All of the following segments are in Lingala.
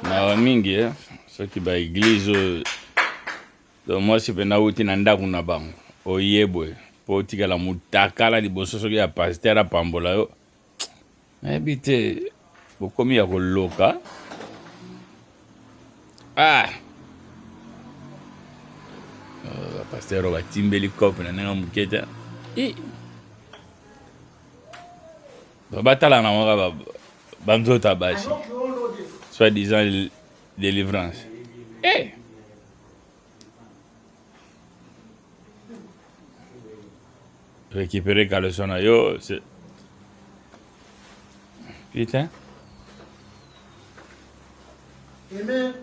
Na mingi soki ba église do moi si pena uti na ndaku na bango oyebwe po tikala mutakala liboso soki ya pasteur apambola yo ebite bokomi ya koloka pasteur batimbeli kope na ndenge mokete batala na moka banzota bashi soi-disant délivrance récupérer caleçon na yo c'est putain. Amen.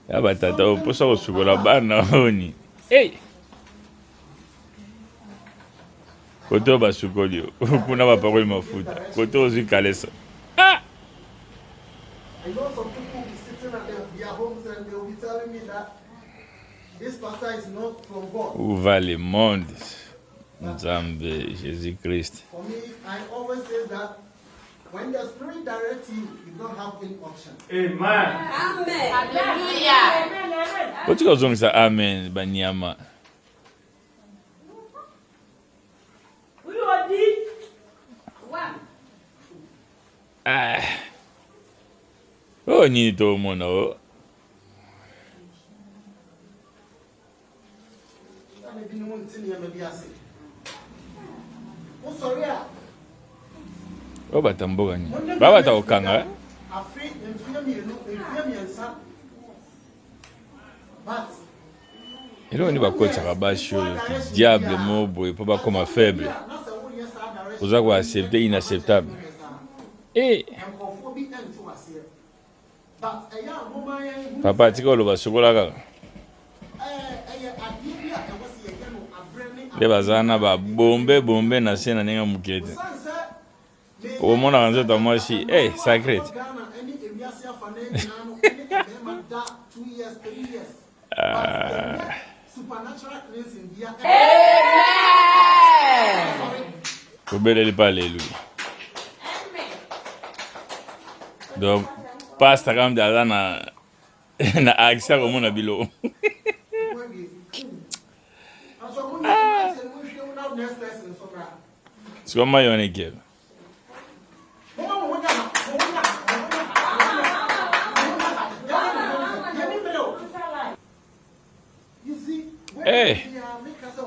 Ya batata oposa kosukola bana oni koto basukoli kuna bapakoli mafuta koto ozwi kalesa. I know some people will be sitting at their homes and they will be telling me that this pastor is not from God. Où va le monde? Nzambe, Jésus-Christ. For me, I always say that when the Spirit directs you, you don't have any option. Amen. Amen. Hallelujah. What you going to say amen, Banyama? Oh, ni to mono. Oh, batamboga ni. Baba ta okanga. Elo ni bakotsa kabashi oyo diable mobo et pas comme faible. Vous avez accepté inacceptable. Papa tika oloba sokola kaka. Le bazana ba bombe na sena nenga mukete. Au monde a rendu dans moi si sacré. Amen. Pas alléluia. Donc pasta kama ndaza na akisa kwa mona bilo. Sio mayone kile.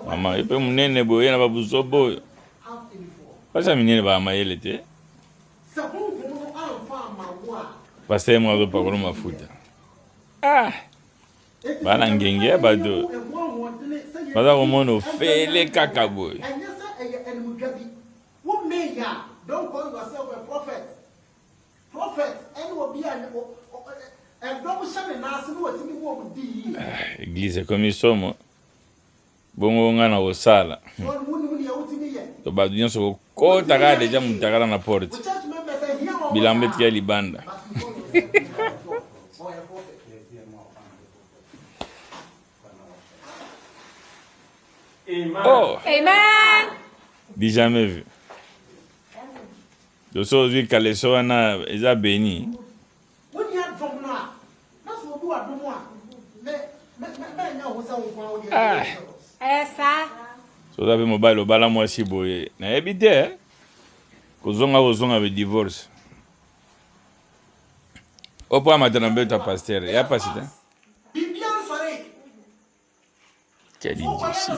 Mama, ipe munene boye na babuzo boyo. Pasa minene ba mayele te. Pasa mwa zo pakolo mafuta. Bana ngenge bado. Bada komono fele kaka boy. Don't call yourself a prophet. Prophet, and will be an Église comme ils sont. Bongo ngana osala. To badunya so ko taka deja mutakala na porte. Bilambe tia libanda. Oh. Amen. Dis jamais vu. De so zi kaleso wana eza béni. Essa. So zabe mobile obala mwasi boye. Na ebite kozonga be divorce. Opo amatana beta pasteur. Ya pasite. Quel idiotie.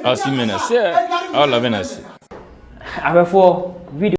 Ah, si menacé. Ah, la menacé. Avec video